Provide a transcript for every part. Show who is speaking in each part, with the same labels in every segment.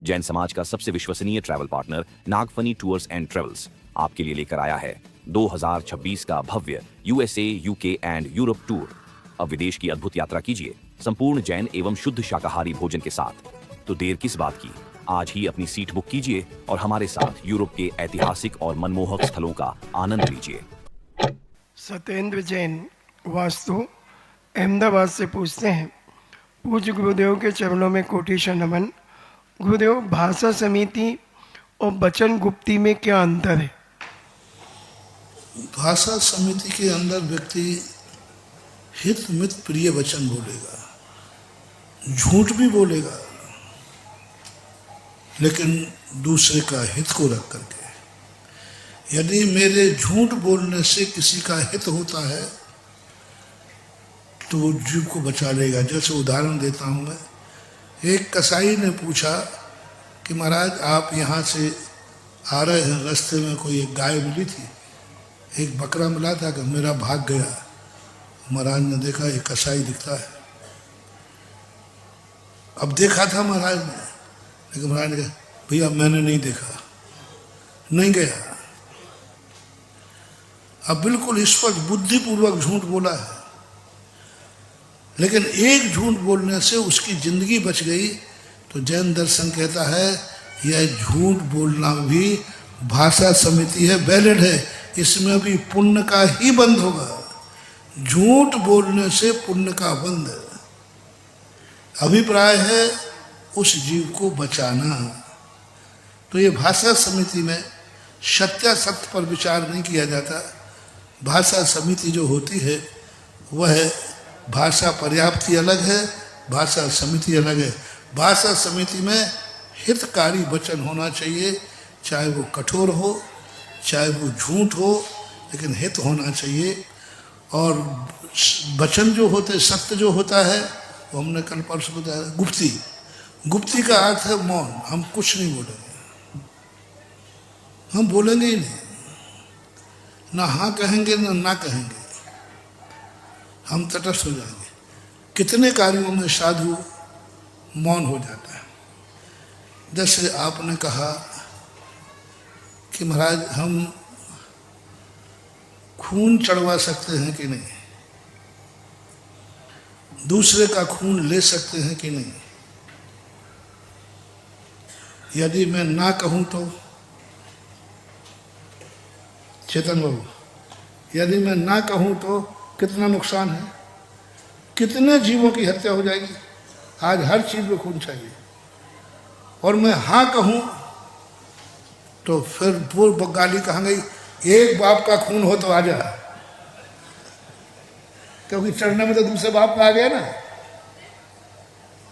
Speaker 1: जैन समाज का सबसे विश्वसनीय travel partner Nagphani tours and travels आपके लिए लेकर आया है 2026 का भव्य USA, UK and Europe tour. अब विदेश की अद्भुत यात्रा कीजिए संपूर्ण जैन एवं शुद्ध शाकाहारी भोजन के साथ। तो देर किस बात की, आज ही अपनी सीट बुक कीजिए और हमारे साथ यूरोप के ऐतिहासिक और मनमोहक स्थलों का आनंद लीजिए।
Speaker 2: सत्येंद्र जैन वास्तु अहमदाबाद से पूछते हैं, पूज्य गुरुदेव के चरणों में कोटिशा नमन। गुरुदेव, भाषा समिति और वचन गुप्ती में क्या अंतर है?
Speaker 3: भाषा समिति के अंदर व्यक्ति हित मित प्रिय वचन बोलेगा, झूठ भी बोलेगा, लेकिन दूसरे का हित को रख करके। यदि मेरे झूठ बोलने से किसी का हित होता है तो वो जीव को बचा लेगा। जैसे उदाहरण देता हूँ मैं, एक कसाई ने पूछा कि महाराज आप यहाँ से आ रहे हैं, रास्ते में कोई एक गाय मिली थी, एक बकरा मिला था कि मेरा भाग गया। महाराज ने देखा एक कसाई दिखता है। अब देखा था महाराज ने, लेकिन महाराज ने कहा भैया मैंने नहीं देखा, नहीं गया। अब बिल्कुल स्पष्ट बुद्धिपूर्वक झूठ बोला है, लेकिन एक झूठ बोलने से उसकी जिंदगी बच गई। तो जैन दर्शन कहता है यह झूठ बोलना भी भाषा समिति है, वैलिड है, इसमें भी पुण्य का ही बंध होगा। झूठ बोलने से पुण्य का बंध। अभिप्राय है उस जीव को बचाना। तो ये भाषा समिति में सत्यासत्य पर विचार नहीं किया जाता। भाषा समिति जो होती है वह भाषा पर्याप्ति अलग है, भाषा समिति अलग है। भाषा समिति में हितकारी वचन होना चाहिए, चाहे वो कठोर हो, चाहे वो झूठ हो, लेकिन हित होना चाहिए। और वचन जो होते, सत्य जो होता है, वो हमने कल परसों बताया, गुप्ती। गुप्ती का अर्थ है मौन। हम कुछ नहीं बोलेंगे, हम बोलेंगे ही नहीं, ना हाँ कहेंगे ना कहेंगे, हम तटस्थ हो जाएंगे। कितने कार्यों में साधु मौन हो जाता है। जैसे आपने कहा कि महाराज हम खून चढ़वा सकते हैं कि नहीं, दूसरे का खून ले सकते हैं कि नहीं। यदि मैं ना कहूं तो, चेतन बाबू, यदि मैं ना कहूं तो कितना नुकसान है, कितने जीवों की हत्या हो जाएगी। आज हर चीज में खून चाहिए, और मैं हाँ कहूं तो फिर वो गाली कहांगे, एक बाप का खून हो तो आ जा, क्योंकि चढ़ने में तो दूसरे बाप का आ गया ना।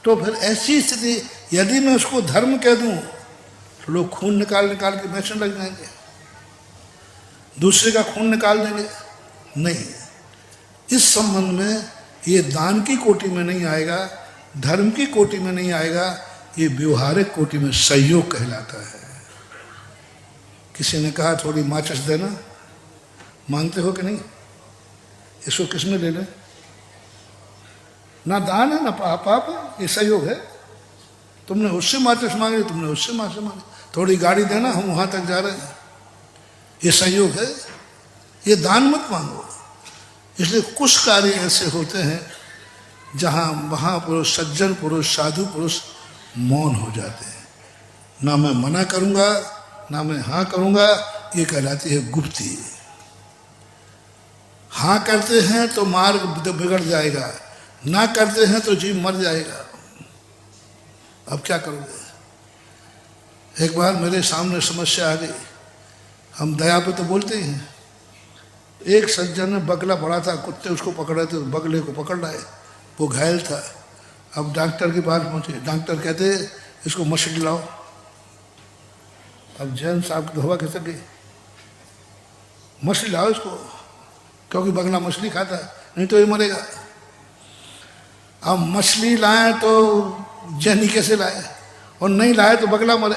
Speaker 3: तो फिर ऐसी स्थिति, यदि मैं उसको धर्म कह दूं तो लोग खून निकाल निकाल के बेचने लग जाएंगे, दूसरे का खून निकाल देंगे। नहीं, इस संबंध में ये दान की कोटि में नहीं आएगा, धर्म की कोटि में नहीं आएगा, ये व्यवहारिक कोटि में सहयोग कहलाता है। किसी ने कहा थोड़ी माचिस देना, मांगते हो कि नहीं, इसको किसमें ले लें। ना दान है ना पाप है, ये सहयोग है। तुमने उससे माचिस मांगी, तुमने उससे माचिस मांगी, थोड़ी गाड़ी देना, हम वहां तक जा रहे हैं, ये सहयोग है। ये दान मत मांगो। इसलिए कुछ कार्य ऐसे होते हैं जहाँ महापुरुष, सज्जन पुरुष, साधु पुरुष मौन हो जाते हैं। ना मैं मना करूँगा, ना मैं हाँ करूँगा, ये कहलाती है गुप्ती। हाँ करते हैं तो मार्ग बिगड़ जाएगा, ना करते हैं तो जीव मर जाएगा। अब क्या करोगे। एक बार मेरे सामने समस्या आ गई, हम दया पे तो बोलते ही हैं। एक सज्जन ने बगला पड़ा था, कुत्ते उसको पकड़ रहे थे, बगले को पकड़ लाए, वो घायल था। अब डॉक्टर के पास पहुंचे, डॉक्टर कहते इसको मछली लाओ। अब जैन साहब की हवा खिसक गई, मछली लाओ इसको, क्योंकि बगला मछली खाता है, नहीं तो ये मरेगा। अब मछली लाए तो जैनी कैसे लाए, और नहीं लाए तो बगला मरे।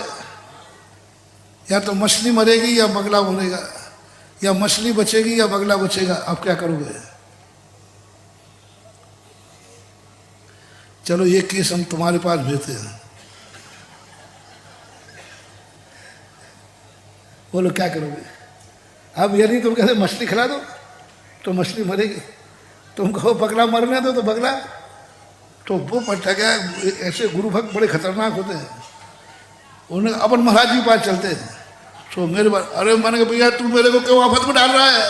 Speaker 3: या तो मछली मरेगी या बगला मरेगा, या मछली बचेगी या बगला बचेगा। अब क्या करोगे। चलो ये केस हम तुम्हारे पास भेजते हैं, बोलो क्या करोगे? अब यदि तुम कहते मछली खिला दो तो मछली मरेगी, तुम कहो बगला मरने दो तो बगला, तो वो पट्टा क्या, ऐसे गुरु भक्त बड़े खतरनाक होते हैं। उन्हें अपन महाराज जी के पास चलते हैं, तो मेरे पास, अरे मैंने कहा भैया तू मेरे को क्यों आफत में डाल रहा है?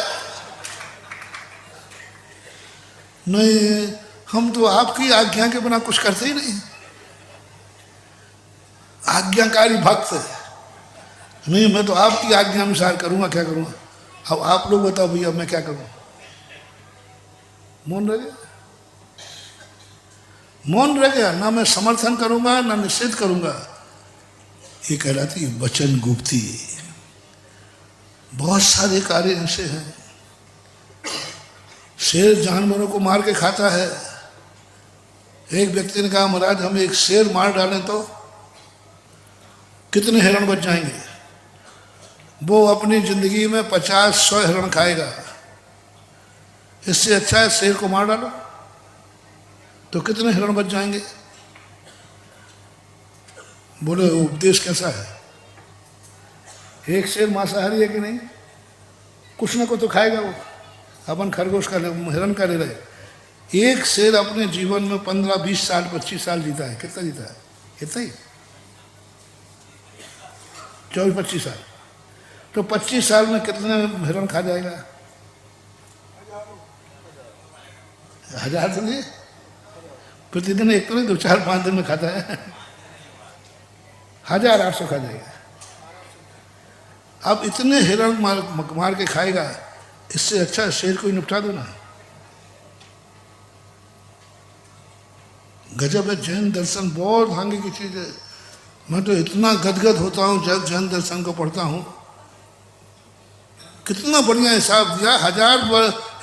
Speaker 3: नहीं, हम तो आपकी आज्ञा के बिना कुछ करते ही नहीं, आज्ञाकारी भक्त है। नहीं, मैं तो आपकी आज्ञा अनुसार करूंगा, क्या करूंगा? अब आप लोग बताओ भैया मैं क्या करूं? मौन रह गया, मौन रह गया, ना मैं समर्थन करूंगा ना निषेध करूंगा। ये कहलाती है वचन गुप्ती। बहुत सारे कार्य ऐसे हैं। शेर जानवरों को मार के खाता है। एक व्यक्ति ने कहा महाराज हम एक शेर मार डालें तो कितने हिरण बच जाएंगे? वो अपनी जिंदगी में 50-100 हिरण खाएगा, इससे अच्छा है शेर को मार डालो, तो कितने हिरण बच जाएंगे? बोले उपदेश कैसा है? एक शेर मांसाहारी है कि नहीं? कुछ ना कुछ तो खाएगा वो। अपन खरगोश का हिरण का ले रहे। एक शेर अपने जीवन में 15-20 साल 25 साल जीता है। कितना जीता है? इतना ही 24-25 साल। तो 25 साल में कितने हिरण खा जाएगा? 1000 तो नहीं, प्रतिदिन एक तो नहीं, 2-4-5 दिन में खाता है। 1800 खा जाएगा। अब इतने हिरण मार के खाएगा, इससे अच्छा शेर को ही निपटा दो ना। गजब है, जैन दर्शन बहुत भांगे की चीज है। मैं तो इतना गदगद होता हूँ जब जैन दर्शन को पढ़ता हूँ। कितना बढ़िया हिसाब दिया, 1000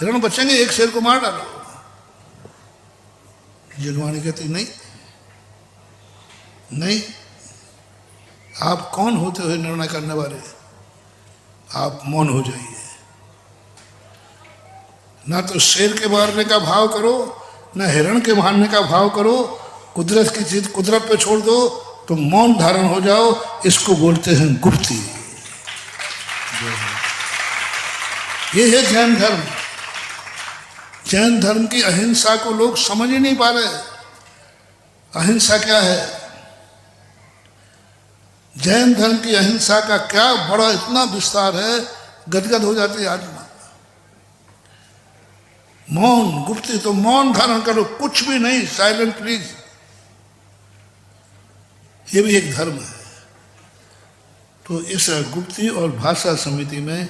Speaker 3: हिरण बचेंगे, एक शेर को मार डालो। जगवानी कहती नहीं नहीं, आप कौन होते हो निर्णय करने वाले? आप मौन हो जाइए। ना तो शेर के मारने का भाव करो, ना हिरण के मारने का भाव करो। कुदरत की चीज कुदरत पे छोड़ दो, तो मौन धारण हो जाओ। इसको बोलते हैं गुप्ती। ये है जैन धर्म। जैन धर्म की अहिंसा को लोग समझ ही नहीं पा रहे। अहिंसा क्या है? जैन धर्म की अहिंसा का क्या बड़ा इतना विस्तार है, गदगद हो जाती है आत्मा। मौन गुप्ती, तो मौन धारण करो, कुछ भी नहीं, साइलेंट प्लीज। ये भी एक धर्म है। तो इस गुप्ती और भाषा समिति में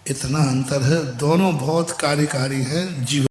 Speaker 3: इतना अंतर है। दोनों बहुत कार्यकारी हैं जीवन